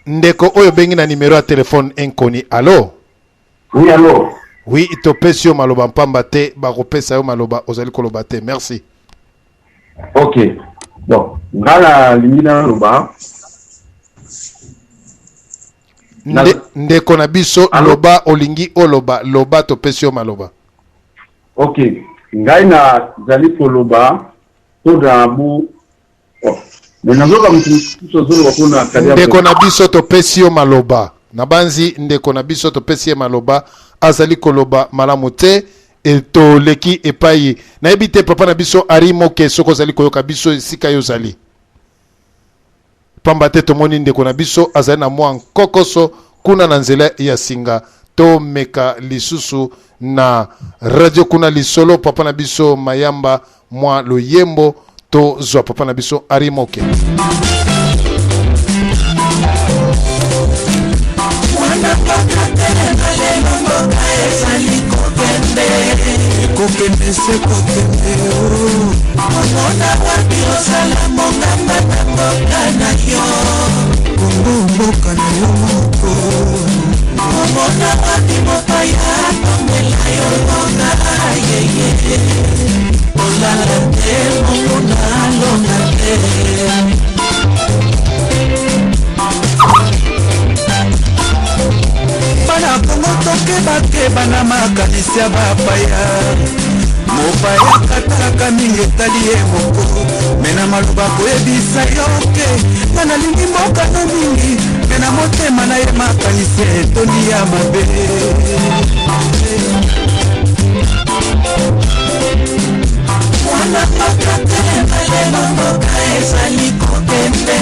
ndeko oyo bengi na numéro ya téléphone inconnue. Allô? Oui, allô? Oui, topesi yo maloba mpamba te, bakopesa yo maloba ozali koloba te. Merci. Ok. Donc, ngala limina loba. Ndeko na biso loba olingi oloba loba topesi yo maloba. Ok. Ngai na zali koloba to da bu. Ndeko na biso topesi yo maloba. Nabanzi ndeko na biso topesi ye maloba azali koloba malamu te eto leki epai na ebite papa na biso ari moke soko zali koyoka biso esika yo zali pamba te tomoni ndeko na biso azali na mwa nkokoso kuna na nzela ya singa to meka lisusu na radio kuna lisolo papa na biso mayamba mwa loyembo to zwa papa na biso ari moke. Kokende se kokende Mona wapi osala monga mata mboka na yo Kongo mboka na yo moko Mona wapi mboka ya tomela yo mboka yeye Olala te mona longa te Bana kongo toke bake bana makanisi ya bapaya Mopaya katalaka mingi etali ye moko Mena maloba koyebisa yo ke Ngana lingi mboka no mingi Mena motema na ye makanisi etoni ya mabe Mwana makatele malema mboka ezali kokende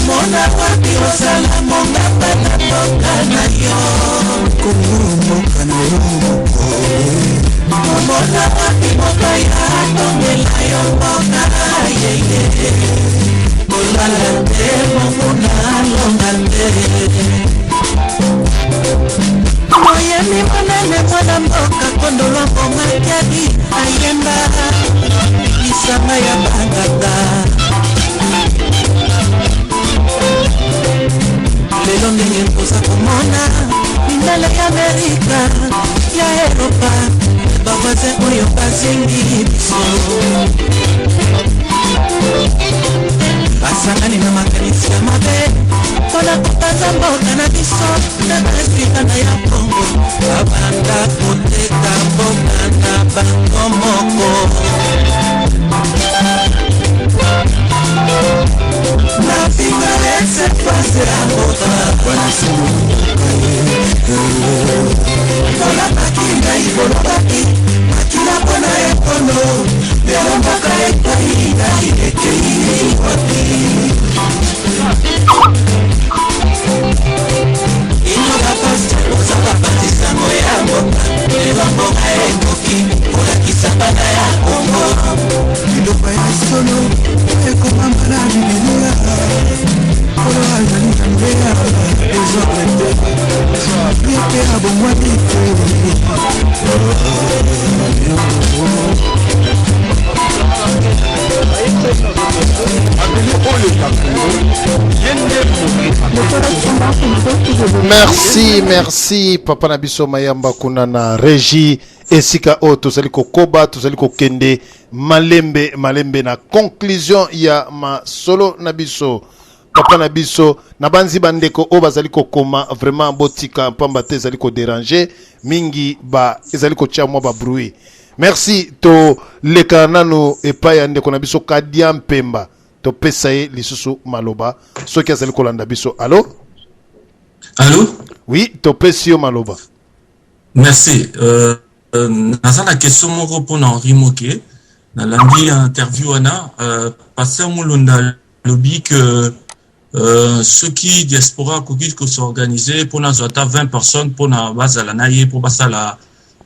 Mona wapi osala monga bana mboka na yo Kongo mboka na yo moko Mona wapi mboka ya tomela yo mboka yeye Olala te mona longa te Moyemi monene mwana mboka kondolo mbonga kiadi ayemba Isanga ya bangata Lelo ndenge mposa komona Mindala ya Amerika Ya Europa Bavaze oyo bazingi biso Basangani na makanisi ya mabe Kona kupaza mboka na biso Na Afrika na ya Kongo Babanda kuteka mboka na bango moko Na finga ese pase a moda Wana simu Kola makinga ibolo baki Makina kona ekono Belo mbaka ekai Na ileke iwati Ino la pasta Oza kapatisa moya mboka Belo mboka ekoki Kola kisabana ya Kongo Ilopa ya solo Eko mamba na bibilia Kolo azali kambea Ezo kwete Yeke abomwa dite Merci papa na biso mayamba kuna na régie esika o tozali kokoba tozali kokende malembe na conclusion ya masolo na biso papa na biso na banzi bandeko o bazali kokoma vraiment botika pamba te ezali ko déranger mingi ba ezali ko tia mwa ba bruit. Merci to leka nanu epai ya ndeko na biso Kadia Mpemba to pesa ye lisusu maloba soki azali kolanda biso. Allô? Allô? Oui, to pesi yo maloba. Merci. Naza la question moko pour Henri Moke. Na lundi interview ana passer mulunda lobby que ceux qui diaspora koki ko s'organiser pour na zota 20 personnes pour na bazala na ye pour basala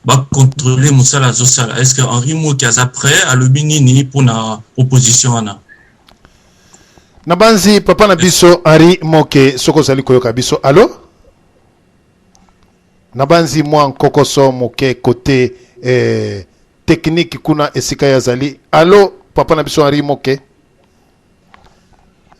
ba contrôler musala zosala. Est-ce que Henri Moke a prêt à lobby nini pour na proposition ana? Nabanzi papa na biso Henri Moke soko zali koyoka biso. Allô? Nabanzi mwa nkokoso moke côté technique kuna esika ya zali. Allô papa na biso Henri Moke?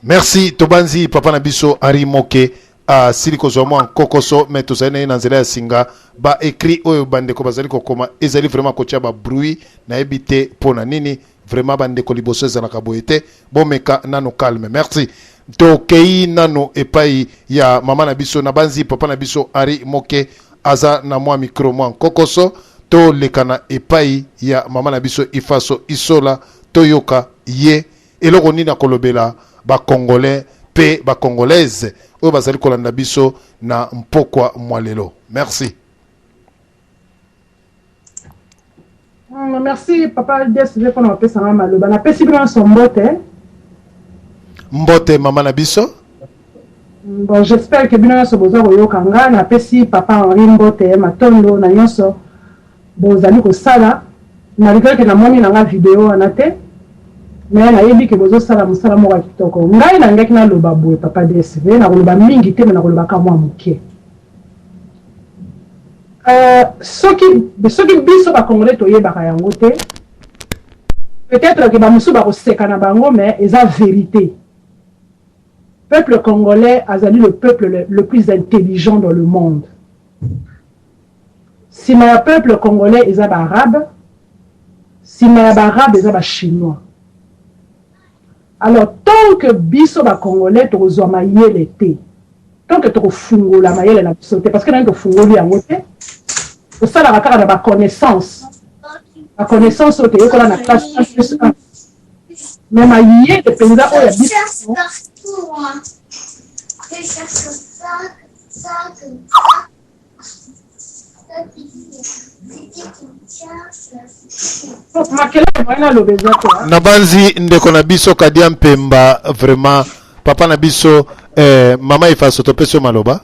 Merci Tobanzi papa na biso Ari Moke a siliko zomo en kokoso mais to sene na nzela ya singa ba écrit oyo bandeko bazali kokoma ezali vraiment kotia ba bruit na ebité pona nini vraiment bandeko liboso za na kaboete bomeka nano calme. Merci. To kei nano epai ya mama na biso na banzi papa na biso Ari Moke aza na mwa micro mwa kokoso to lekana epai ya mama na biso Ifaso Isola toyoka ye eloko nini akolobela ba congolais pe ba congolaise oyo bazali kolanda biso na mpokwa mwalelo. Merci. Merci papa DSV pour nous passer maloba na pesi bien son mbote. Mbote mama na biso. Bon, j'espère que bien so bozo yoka na pesi papa Henri Mbote matondo na nyonso bozali ko sala malgré que na moni na vidéo anate mais na yebi que bozo sala musala mo kitoko ngai na ngaki na loba boye papa DSV na loba mingi te na loba ka mwa muke soki biso ba congolais to yeba ka yango te peut-être que ba musu ba ko seka na bango mais eza vérité. Peuple congolais a été le peuple le plus intelligent dans le monde. Si le peuple congolais est arabe, si le arabe est chinois. Alors, tant que biso ba congolais to zo maye l'été, tant que to fungo la maye la sauté parce que dans to fungo li angote, au ça la kaka ba connaissance. La connaissance au te ko la na classe 1+1. Mais maye de penza o ya biso. Nabanzi ndeko na biso kadia mpemba vraiment papa na biso mama Ifaso to peso maloba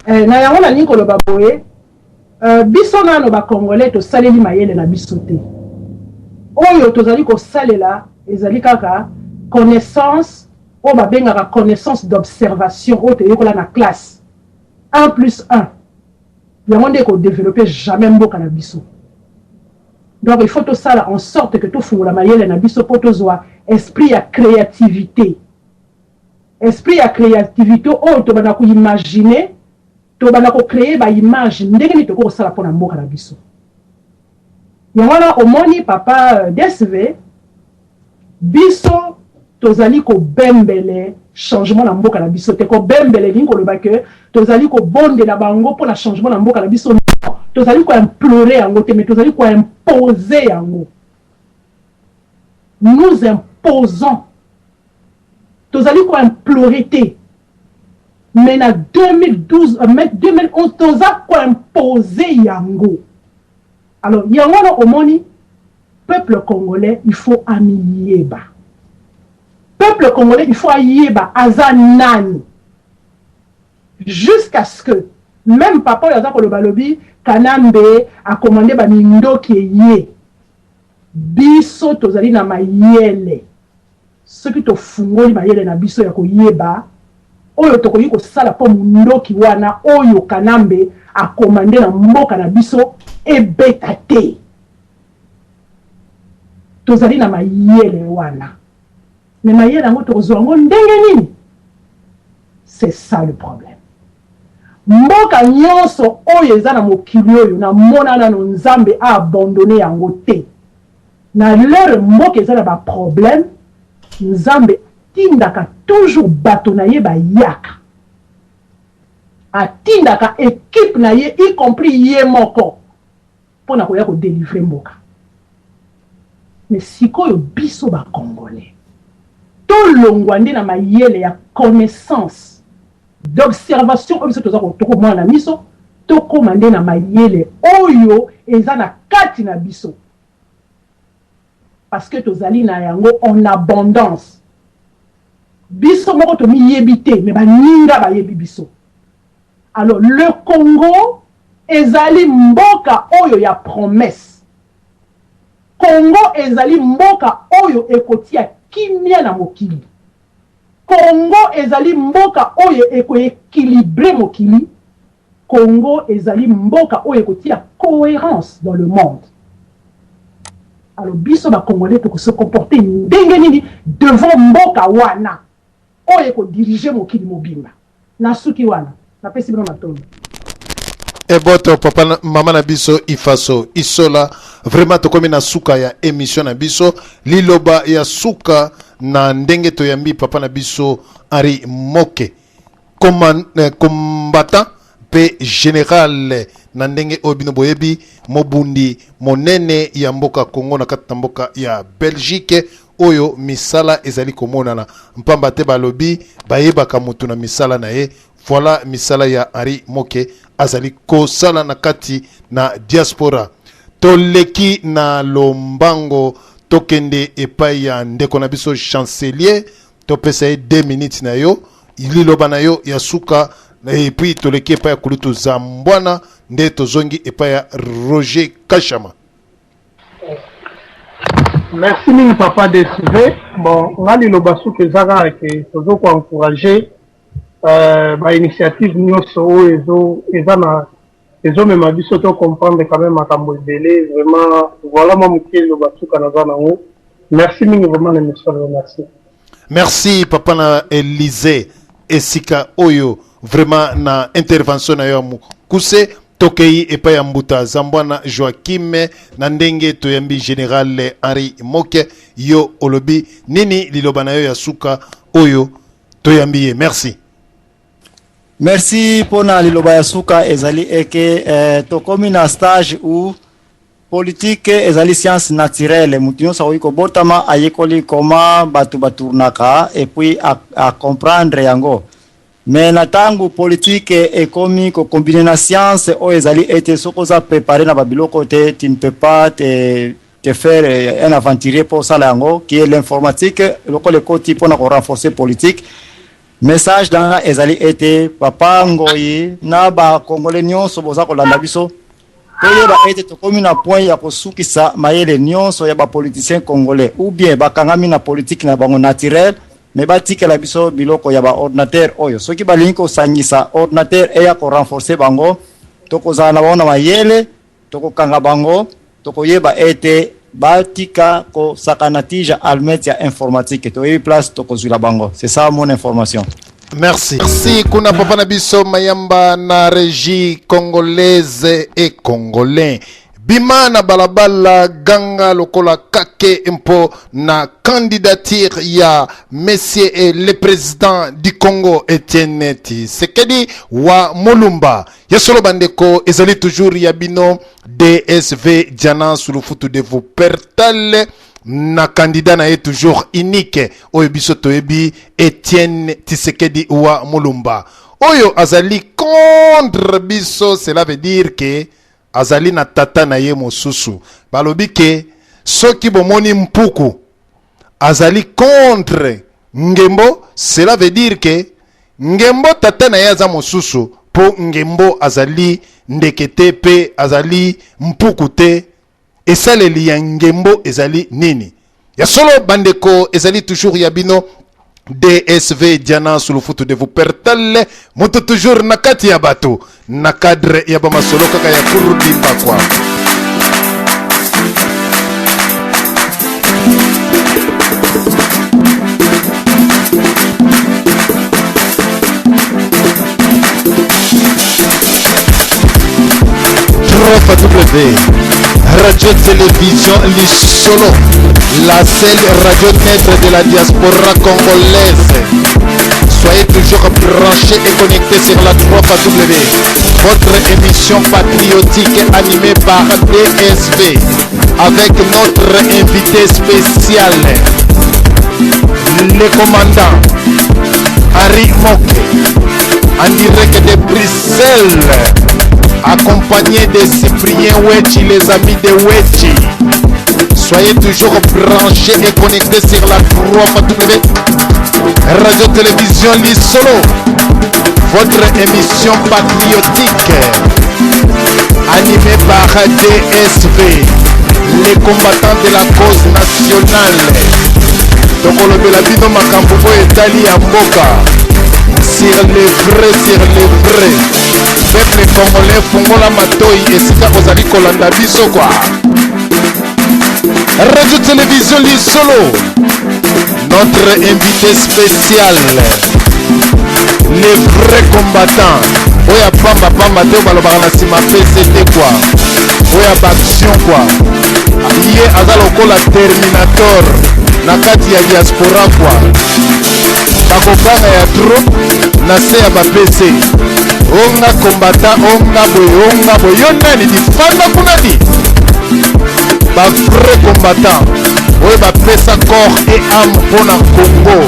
na yango na ninko loba boye biso na no ba congolais to saleli mayele na biso te oyo tozali ko salela ezali kaka connaissance o ba benga connaissance d'observation o te yokola na classe 1+1 yango nde ko développer jamais mboka na biso. Donc il faut tout ça en sorte que tout fungola mayele na biso po tozwa esprit à créativité. Esprit à créativité o to bana ko imaginer to bana ko créer ba image ndenge ni to ko sala pona mboka na biso. Yango na omoni papa DSV biso tozali ko bembele changement na mboka na biso te ko bembele lingo loba que tozali ko bonde na bango pour la changement na mboka na biso tozali ko implorer yango te mais tozali ko imposer yango. Nous imposons tozali ko implorer te mais na 2012 2011 tozali ko imposer yango. Alors yango na omoni peuple congolais il faut amiyeba. Peuple congolais, il faut ayeba azanani. Jusqu'à ce que, même papa Yaza Kolobalobi, Kanambe a commandé Bamindo qui est yé. Biso tozali na mayele. Ce qui te fungoli mayele na biso ya ko yeba. Oyo tokoyi ko sala po mundo ki wana oyo Kanambe a commandé na mboka na biso ebetate. Tozali na mayele wana. Mais mayele yango tozwango ndenge nini? C'est ça le problème. Mboka nyonso oyo eza na mokili oyo na mona na nzambe a abandonné yango te. Na leur mboka eza na ba problème, nzambe tindaka toujours bato na ye ba yaka. Atindaka équipe na ye y compris ye moko pona koya ko délivrer mboka. Mais sikoyo biso ba congolais longwande na mayele ya connaissance d'observation comme ça toko mwana na miso to komande na mayele oyo eza na kati na biso parce que tozali na yango en abondance biso moko to miyebite mais baninga bayebi biso. Alors le Congo ezali mboka oyo ya promesse. Congo ezali mboka oyo ekotia kimia na mokili. Congo ezali mboka oyo eko équilibré mokili. Congo ezali mboka oyo ekotia cohérence dans le monde. alors biso ba congolais to se comporter ndenge nini devant mboka wana oyo ko diriger mokili mobimba na suki wana na pesi bino matondo. Eboto papa mama na biso ifaso isola vraiment to komi na suka ya émission na biso liloba ya suka na ndenge to yambi papa na biso Henri Moke combattant pe général na ndenge obino boyebi mobundi monene ya mboka Congo na kati na mboka ya Belgique oyo misala ezali komonana mpamba te balobi bayebaka mutu na misala na ye. Voilà misala ya Henri Moke azali kosala na kati na diaspora. Toleki na lombango tokende epai ya ndeko na biso chancelier topesa 2 minutes na yo liloba na yo ya suka et puis toleki epai ya kulutu Zambwana nde tozongi epai ya Roger Kachama. Merci mingi papa DSV. Bon, on a liloba suka ezaka ke tozo ko encourager ba initiative nyonso oyo ezomema biso to comprendre quand même makambo ebele vraiment voilà moi mokilo basuka na zana ngo. Merci mingi vraiment na monsieur, merci. Merci papa na Élysée esika oyo vraiment na intervention na yo mukuse tokei epai ya mbuta Zambwana Joachim na ndenge toyambi général Henri Moke yo olobi nini liloba na yo ya suka oyo toyambi ye. Merci. Merci pour na liloba ya suka ezali eke tokomi na stage ou politique ezali science naturelle mutinyo sa ko botama ayekoli koma batu baturnaka et puis à comprendre yango mais na tangu politique ekomi ko combiner na science o ezali ete soko za préparer na babiloko te tu ne peux pas te faire un aventurier pour ça yango qui est l'informatique loko le côté pour na renforcer politique. Message dans ezali ete papa ngoyi na ba congolais nyonso boza ko landa biso toyeba ete tokomi na point ya kosukisa mayele nyonso ya ba politiciens congolais ou bien bakangami na politique na bango naturel mais batikela biso biloko ya ba ordinateur oyo soki balingi kosangisa ordinateur eya ko renforcer bango tokozala na bona mayele tokokanga bango tokoyeba ete batika ko sakanatija almet ya informatique to place tokozula bango. C'est ça mon information. Merci. Merci kuna papa na biso mayamba na régie congolaise et congolais. Bima na balabala ganga lokola kake impo na candidature ya monsieur et le président du Congo Etienne Tshisekedi wa Mulumba. Yasolo bandeko ezali toujours yabino DSV Diana sulufutu de vous pertale na candidat na toujours unique oyo biso toyebi Etienne Tshisekedi wa Mulumba. Oyo azali contre biso, cela veut dire que azali na tata na ye mosusu balobi ke soki bomoni mpuku azali contre ngembo, cela veut dire que ngembo tata na ye aza mosusu po ngembo azali ndekete pe azali mpuku te esaleli ya ngembo ezali nini ya solo bandeko ezali toujours yabino DSV Diana sulufutu de vous pertale moto toujours na kati ya bato na cadre ya bamasolo kaka ya kurudi bakwa. W Radio Télévision Lisolo, la seule radio neutre de la diaspora congolaise. Soyez toujours branchés et connectés sur la 3W. Votre émission patriotique animée par DSV avec notre invité spécial, le commandant Henri Moke, en direct de Bruxelles, accompagné de Cyprien Wechi, les amis de Wechi. Soyez toujours branchés et connectés sur la 3W Radio Télévision Lisolo, votre émission patriotique animée par DSV, les combattants de la cause nationale. Tokolobela bino makambo etali ya mboka sur les vrais. Peuple congolais fungola matoi esika kozali kolanda biso kwa. Radio Télévision Lisolo. Notre invité spécial, les vrais combattants. Oya pamba pamba te balobaka na sima PCT quoi. Oya baction quoi. Iye aza lokola Terminator na kati ya diaspora quoi. Bakokanga ya trop na se ya ba PC. Onga combattant onga boy yo nani difanda kunani. Ba vrai combattant. Oyo bapesa corps et âme mpona Congo.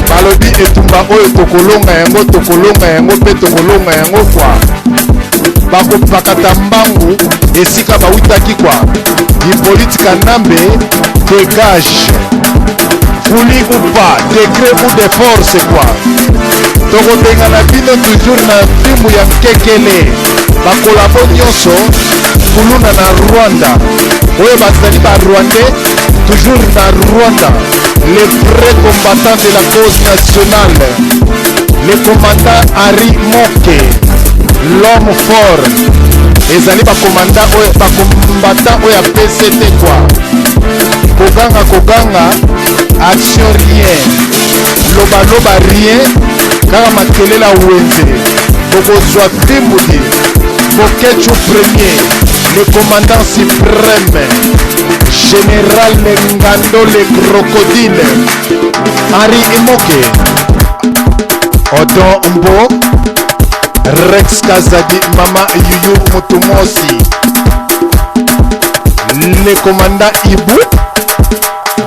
Balobi etumba oyo tokolonga yango mpe tokolonga yango kwa. Bakopakata mbangu esika bawitaki kwa. Hippolyte Kanambe dégage. Vouli ou pas, décret ou de force quoi. Tokobenga na bino toujours na timu ya Kekele. Bakolabo nyonso kuluna na Rwanda. Oyo bazali ba Rwandais toujours na Rwanda. Les vrais combattants de la cause nationale. Le commandant Henri Moke, l'homme fort. Ezali ba combattant oyo PCT quoi. Koganga action rien. Loba rien. Kaka makelela wenze. Bokozwa Timbudi. Bokechu premier. Le commandant suprême. Général Ngando le crocodile. Henri Imoke. Odon Mbo. Rex Kazadi. Mama Yuyu Mutumosi. Le commandant Ibu.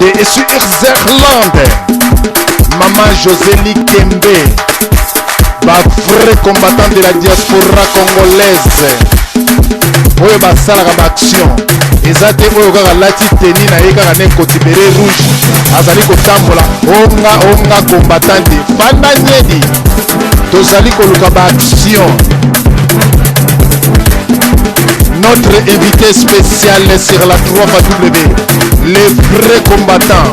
De Suisse-Irlande. Maman Josélie Kembe. Ba vrai combattant de la diaspora congolaise. Oyo basalaka baction. Eza te oyo kaka lati teni na ye kaka ne kotibere rouge. Azali kotambola. Onga combattant de fanda nyedi. Tozali koluka baction. Notre invité spécial sur la 3W, les vrais combattants,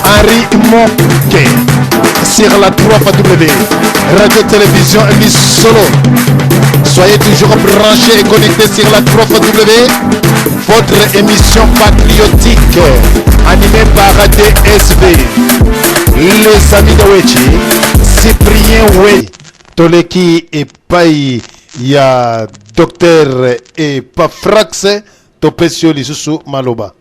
Henri Moke, sur la 3W, Radio-Télévision Lisolo. Soyez toujours branchés et connectés sur la 3W, votre émission patriotique, animée par DSV, les amis de Wechi, Cyprien Wey, Toleki et Payi, ya Docteur et Pafrax Topesio Lisusu Maloba.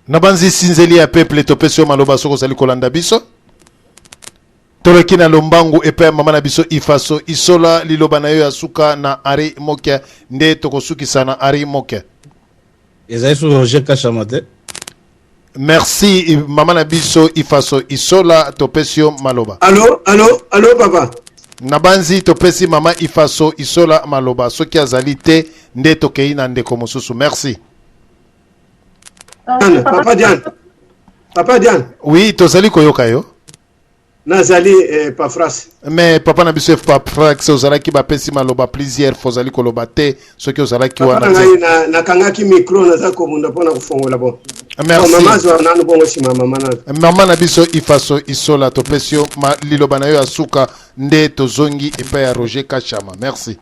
Nabanzi Sinzeli ya peuple Topesio Maloba soko sali kolanda biso. Toleki na lombangu epe mama na biso ifaso isola liloba na yo ya suka na Henri Moke nde tokosuki sana Henri Moke. Ezaisu Roger Kachamate. Merci mama na biso ifaso isola Topesio Maloba. Allô papa. Nabanzi topesi mama ifaso isola Maloba soki azali te nde tokei na ndeko mosusu. Merci. Papa Diane. Oui, tozali koyoka yo. Nazali Pafras. Mais papa na biso Pafras ozalaki bapesi Maloba plusieurs fois ozali koloba te soki ozalaki wana te. Na kangaki micro naza komunda pona kufongola bon. Merci. Mama zo nanu bongo sima mama na. Mama na biso ifaso isola topesio liloba na yo asuka nde tozongi epa ya Roger Kachama. Merci.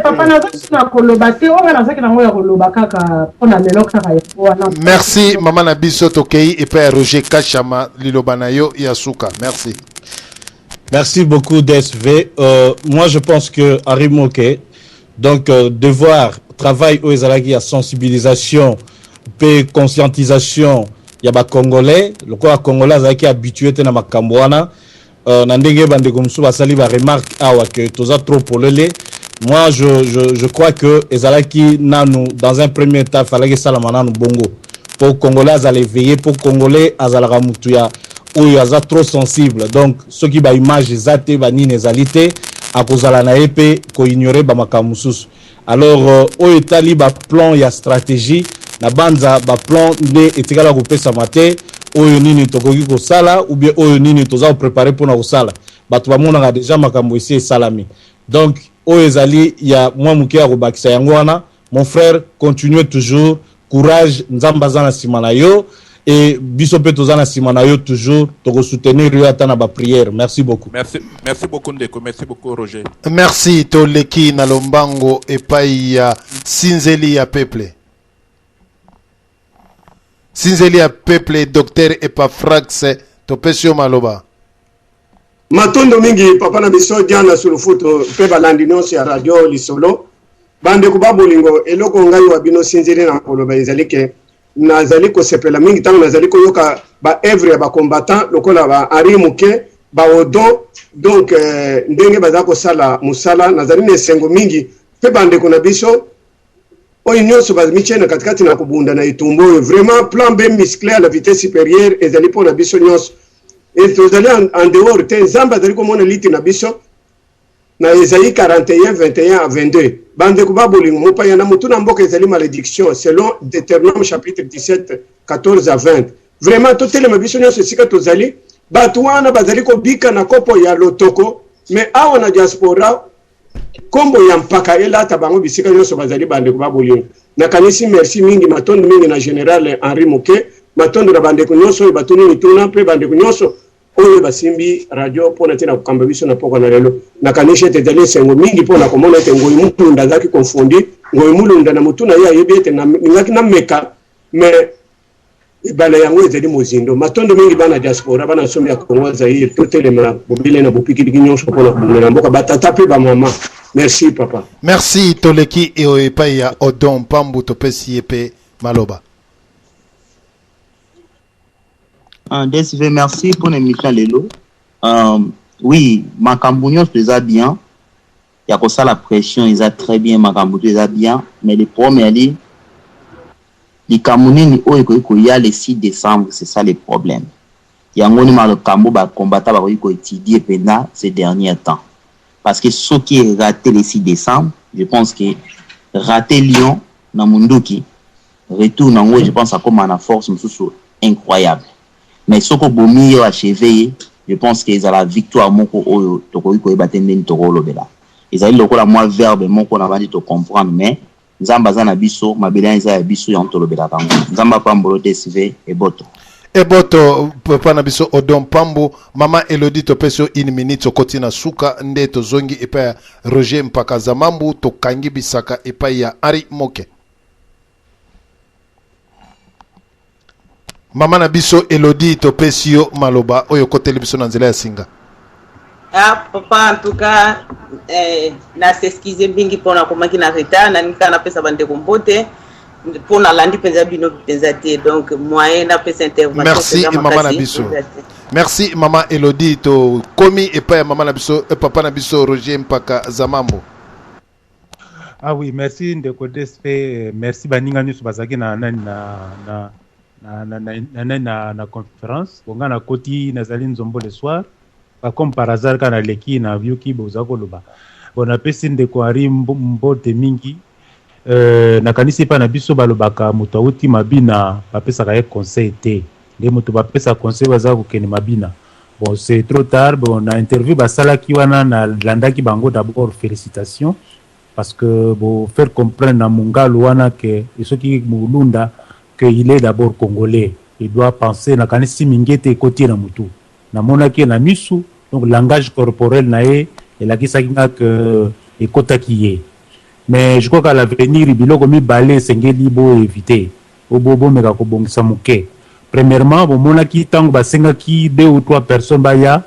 Papa na na koloba te o na zaki na ngoya koloba kaka pona lelo kaka wana. Merci mama na biso tokei epa ya Roger Kachama liloba na yo ya suka. Merci. Merci beaucoup DSV. Moi je pense que Henri Moke donc devoir travail aux ezalaki ya sensibilisation pe conscientisation ya ba congolais le quoi congolais azaki habitué te na makambo wana na ndenge bande comme ça basali ba remarque awa que toza trop polele. Moi je crois que ezalaki nanu dans un premier temps fallait que salama nanu bongo pour congolais azali veiller pour congolais azalaka mutu ya oyo aza trop sensible donc ceux qui ba image ezate ba nini ezalité à kozala na épée ko ignorer ba makambo mususu. Alors oyo etali ba plan ya stratégie na banza ba plan nde etikala kopesa mate oyo nini tokoki kosala ou bien oyo nini toza préparer pour na kosala bato bamonaka déjà makambo esi esalami. Donc oyo ezali ya mwa muke ya kobakisa yango wana mon frère continue toujours courage nzamba za na sima na yo et biso pe tozana simana yo toujours to soutenir yo atana ba prière. Merci beaucoup. Merci beaucoup Ndeko, merci beaucoup Roger. Merci Toleki na Lombango epai ya Sinzeli ya peuple. Sinzeli ya peuple Docteur Epafrax topesio maloba. Matondo mingi papa na biso diana sur foto pe balandi nyonso ya radio lisolo bande ko babolingo eloko ngai wa bino Sinzeli na koloba ezali ke nazali ko sepela mingi tango nazali ko yoka ba evre ba combattant lokola ba Henri Muke ba odo donc ndenge baza ko sala musala nazali ne sengo mingi pe bande ko na biso oyo nyonso bazimichena katikati na kubunda na itumbo vraiment plan B musclé à la vitesse supérieure ezali po na biso nyonso et tozali en dehors te nzambe azali komona liti na biso na Esaïe 41 21 à 22 bande ko babolingo mopaya na mutu na mboka ezali malédiction selon Deutéronome chapitre 17 14 à 20 vraiment totelema biso nyonso esika tozali batu wana bazali kobika na kopo ya lotoko mais awa na diaspora kombo ya mpaka elata bango bisika nyonso bazali bande ko babolingo nakanisi merci mingi matondo mingi na général Henri Muke matondo na bande ko nyonso batuni mituna pe bande ko nyonso oyo basimbi radio pona tena kukamba biso na poko na lelo nakanisha te dali sengo mingi pona komona te ngoyi mulunda zaki confondi ngoyi mulunda na mutuna ya yebete na ngaki na meka mais bala yango ezali mozindo matondo mingi bana diaspora bana sombi ya Kongo Zaire totelema bobile na bopiki nyonso pona kumela mboka batata pe ba mama. Merci papa. Merci Toleki et epai ya Odon Pambu topesi epe maloba. DSV, merci pour l'émission Lelo. Oui, Macambunion faisait bien. Il y a comme ça la pression, ils ont très bien, Macambunion faisait bien. Mais le problème, les Camerounais, il y a le 6 décembre, c'est ça le problème. Il y a un moment le Cambo combattant qui a étudié pendant ces derniers temps. Parce que ceux qui ont raté le 6 décembre, je pense que raté Lyon, dans Munduki, retour dans je pense à comme en force, incroyable. Mais ce que Bomi a achevé, je pense qu'ils ont la victoire moko oyo tokoiko ebatende ntoko lobela. Ils ont le moi verbe moko na bandi to comprendre mais nzamba za na biso mabela eza ya biso ya ntolobela kango. Nzamba pambolo DSV eboto. Eboto papa na biso Odon Pambu mama Elodie topesio une minute okoti na suka nde tozongi epa ya Roger mpaka Zamambu tokangi bisaka epa ya Henri Muke. Mama na biso Elodie topesio maloba oyo koteli biso na nzela ya singa. Ah papa en tout cas na s'excuser bingi pona komaki na retard na nika na pesa bande kombote pona landi penza bino penza te donc moyen na pesa intervention. Merci mama na biso. Merci mama Elodie to komi epa ya mama na biso papa na biso Roger mpaka Zamambo. Ah oui, merci ndeko DSP, merci baninga nyusu bazaki na conférence bonga na koti nazali nzombo le soir comme par hasard kana leki na vyuki bozako loba bona pesi ndeko ari mbote mingi na kanisi pa na biso balobaka mutu auti mabina bapesaka ye conseil te nde mutu bapesa conseil bazako kene mabina. Bon c'est trop tard, bon na interview basalaki wana na landaki bango d'abord félicitations parce que bon faire comprendre na mungalo wana que esoki mulunda qu'il est d'abord congolais. Il doit penser na kanisi mingete côté na mutu. Na monaki na misu, donc langage corporel nae et la kisakinga que ekota kiye. Mais je crois qu'à l'avenir biloko mi balé sengeli bo éviter. Obobo meka ko bongisa muke. Premièrement, bon monaki tango basenga ki 2 ou 3 personnes baya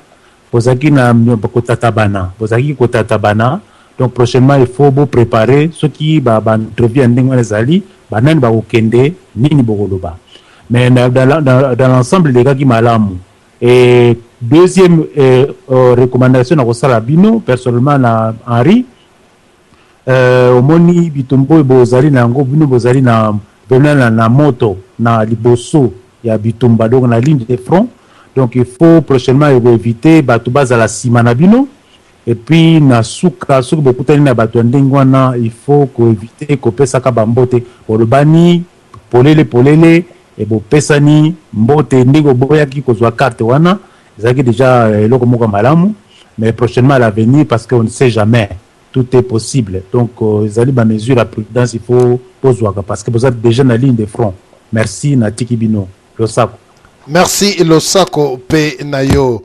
bozaki na kotatabana. Bozaki kotatabana. Donc prochainement il faut vous préparer ceux qui ba entrevue ndenge ezali banani ba okende nini bokoloba. Mais dans l'ensemble des gars qui malamu. Et deuxième recommandation na kosala bino personnellement na Henri omoni bitumbo bozali na ngo bino bozali na venana na moto na liboso ya bitumba donc na ligne de front. Donc il faut prochainement éviter batu bazala sima na bino. Et puis na suka bokutani na bato ndengwana il faut ko éviter ko pesa ka bambote olobani polele et bo pesani mbote ndego boyaki ko zwa carte wana ezaki déjà eloko moko malamu mais prochainement à l'avenir parce qu'on ne sait jamais tout est possible donc ezali ba mesure à prudence il faut pozwaka parce que vous êtes déjà na ligne de front. Merci na tikibino. Losako. Merci Losako pe nayo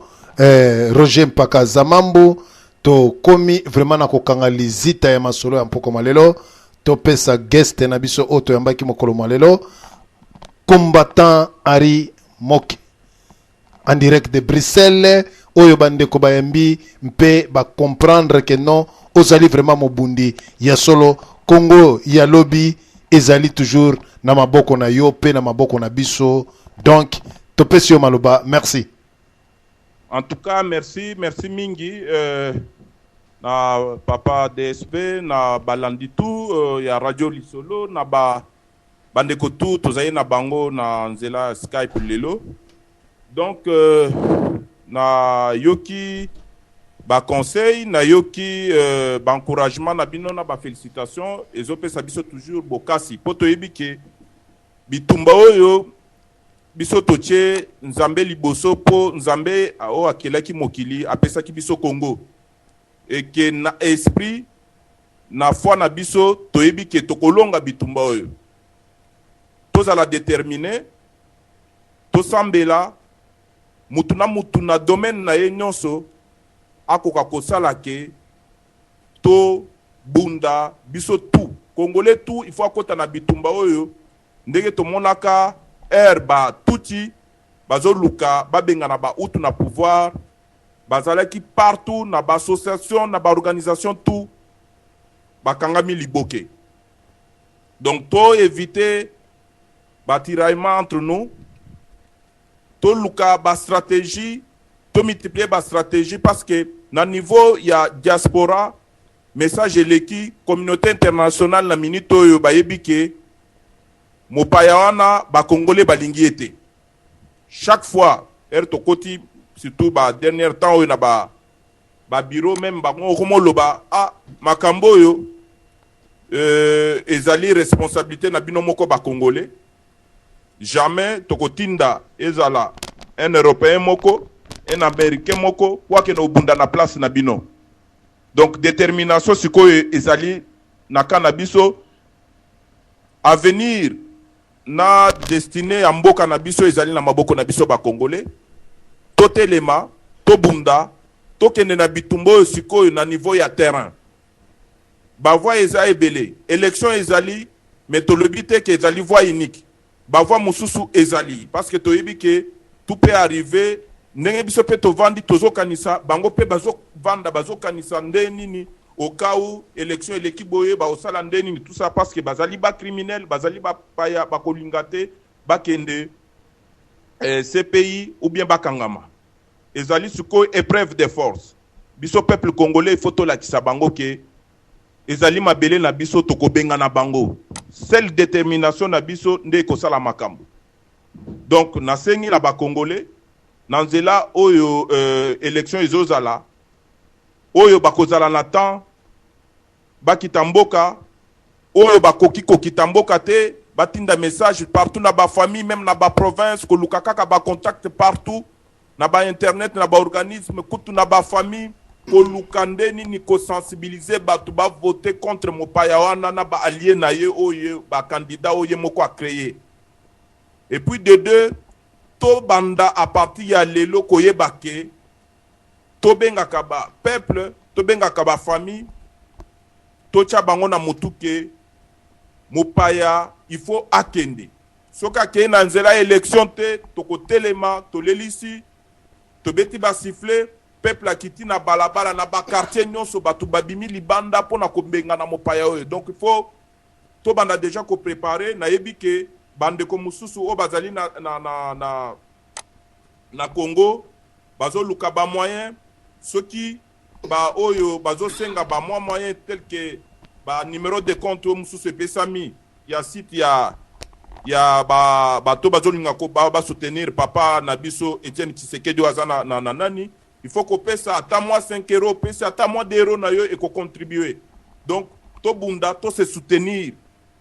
Roger Mpaka Zamambu to komi vraiment na kokanga lizita ya masolo ya mpoko malelo to pesa guest na biso oto yambaki mokolo malelo combattant Ari Moki en direct de Bruxelles oyo bandeko bayembi mpe ba comprendre que non ozali vraiment mobundi ya solo Congo ya lobby ezali toujours na maboko na yo pe na maboko na biso donc topesi yo maloba merci. En tout cas, merci mingi na papa DSP na balandi tout ya radio Lisolo na bandeko tout tozali na bango na nzela Skype lelo. Donc na yoki ba conseil na yoki ba encouragement na bino na ba félicitations ezopesa biso toujours bokasi poto yebike bitumba oyo biso toche nzambe liboso po nzambe o akelaki mokili apesaki biso Congo et que na esprit na foi na biso toyebi ke tokolonga bitumba oyo tozala déterminé tosambela mutu na domaine na ye nyonso akoka kosala ke to bunda biso tout congolais tout il faut akota na bitumba oyo ndenge tomonaka ba tuti bazoluka babengana ba utu na pouvoir bazalaki partout na ba association na ba organisation tout bakangami liboke. Donc to éviter ba tiraillement entre nous, to luka ba stratégie, to multiplier ba stratégie parce que na niveau ya diaspora message eleki communauté internationale na minute oyo bayebike mopaya wana ba congolais balingi ete chaque fois tokoti surtout ba dernier temps oyo na ba bureau même ba ngomoloba makambo oyo ezali responsabilité na bino moko ba congolais jamais tokotinda ezala un européen moko un américain moko kwa ke no bunda na place na bino. Donc détermination sikoyo ezali na kana biso avenir na destiné ya mboka na biso ezali na maboko na biso ba congolais totelema to bunda to kende na bitumbo sikoyo na niveau ya terrain ba voix eza ebele élection ezali mais to lobité que ezali voix unique ba voix mususu ezali parce que to yebi que tout peut arriver ndenge biso pe to vandi tozo kanisa bango pe bazo vanda bazo kanisa ndenini au cas où élection et l'équipe boye ba osala ndenini tout ça parce que bazali ba criminel bazali ba paya ba kolingate ba kende ces pays ou bien ba kangama ezali suko épreuve de force biso peuple congolais il faut to la kisabango ke ezali mabele na biso to kobenga na bango seule détermination na biso nde ko sala makambo. Donc na sengi na ba congolais nanzela oyo élection ezozala oyo bakozala na temps bakitamboka oyo bakoki kokitamboka te batinda message partout na ba famille même na ba province ko lukaka ba contact partout na ba internet na ba organisme kutu na ba famille ko lukandeni ni ko sensibiliser batu ba voter contre mopaya wana na ba allié na ye oyo ba candidat oyo moko a créer. Et puis de deux to banda à partir ya lelo koyeba ke to benga kaba peuple to benga kaba famille to cha bango na mutuke mopaya il faut akende soka ke na nzela élection te to kotelema to lelisi to beti ba siffler peuple akiti na balabala na ba quartier nyonso batu babimi libanda pona ko benga na mopaya oyo. Donc il faut to banda déjà ko préparer na yebi ke bande ko mususu o bazali na Congo bazo luka ba moyen soki ba oyo bazo senga ba moyen tel que ba numéro de compte o mususu pesami ya site ya ba to bazo linga ko ba soutenir papa na biso Etienne Tshisekedi azana na nani il faut ko pesa ata moi 5 euros pesa ata moi 2 euros na yo et ko contribuer. Donc to bunda to se soutenir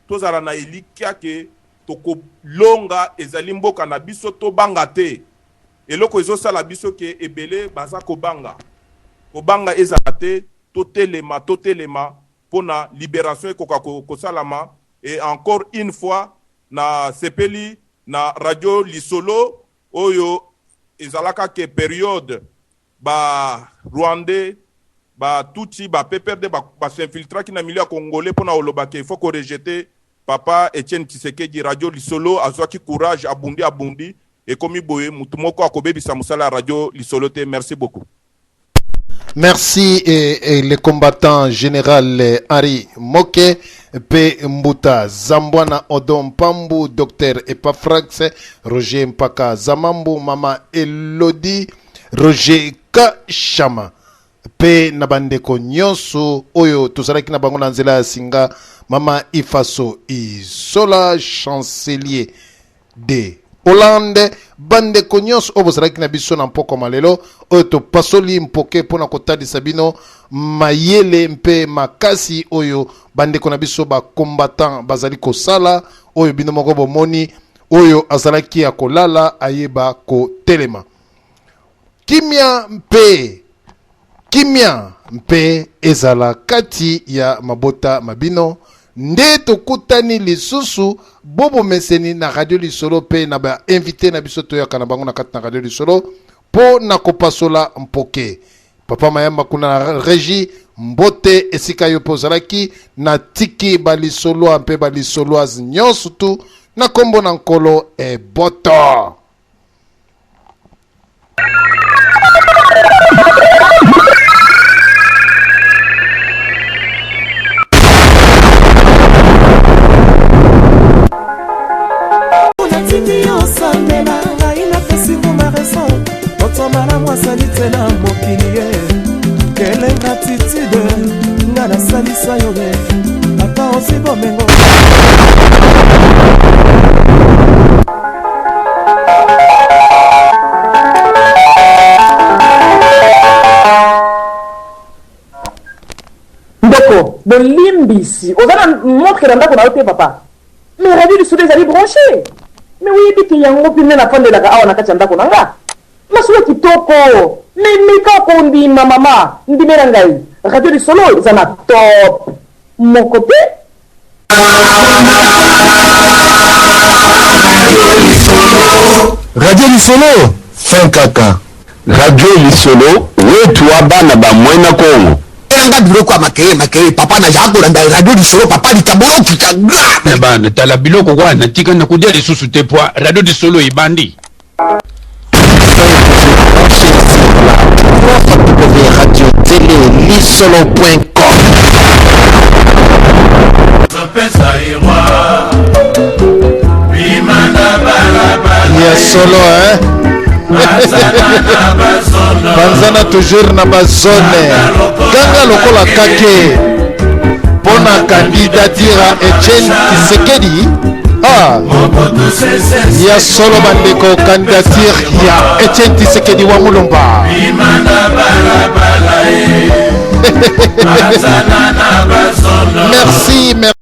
to zala na elikia ke toko longa ezali mboka na biso to banga te eloko ezo sala biso ke ebele baza ko banga ezala te to telema pona libération ekoka ko salama. Et encore une fois na sepeli na radio lisolo oyo ezalaka ke période ba rwandais ba tuti ba PPRD ba s'infiltra ki na milieu congolais pona olobake il faut ko rejeter papa Etienne Tshisekedi radio lisolo azwaki courage abundi et komi boye mutu moko akobebisa musala radio lisolo te. Merci beaucoup. Merci et le combattant général Henri Moke, P. Mbuta, Zambwana Odom Pambu, Dr. Epafrax, Roger Mpaka Zamambu, Mama Elodie, Roger Kachama, P. Nabandeko Nyonso, Oyo, Tuzaraki Nabango Nzela Singa, Mama Ifaso Isola, chancelier de Hollande, bande konyos obozalaki na biso na mpoko malelo oyo topasoli mpoke mpona kotadisa bino mayele mpe makasi oyo bandeko na biso bacombattant bazali kosala oyo bino moko bomoni oyo azalaki ya kolala ayeba kotelema. Kimia mpe ezala kati ya mabota mabino nde tokutani lisusu bobo meseni na radio lisolo pe na ba invité na biso toyaka na bango na kati na radio lisolo po na kopasola mpoke. Papa Mayamba kuna na régie mbote esika yo pozalaki na tiki balisolo mpe balisoloise nyonso tu na kombo na nkolo e boto. Quelle ingratitude, ngana salisa yobe, ata osibo mengo. Ndoko, de limbisi, ozana montre ndako na ote papa. Mais radio du sud ezali branché. Mais oui, biki yango pine na fande la awa na kati ndako nanga. Masolo kitoko. Mais kako ndima mama, ndimela ngai. Radio du solo zana top. Mon côté Radio Lisolo fin kaka. Radio Lisolo wetu abana ba mwena Kongo. Nga biloko ya makeye papa na jako na radio Lisolo papa litabolo kikaga. Na bana tala biloko kwa na tika na kudia lisusu te poa radio Lisolo ibandi. Radio Télé Lisolo.com. Yes, solo, hein? Banzana toujours na bazone. Ganga lokola kake. Pona candidature à Etienne Tshisekedi. Ah, ya solo bandeko candidature ya Etienne Tshisekedi wa Mulumba. Merci.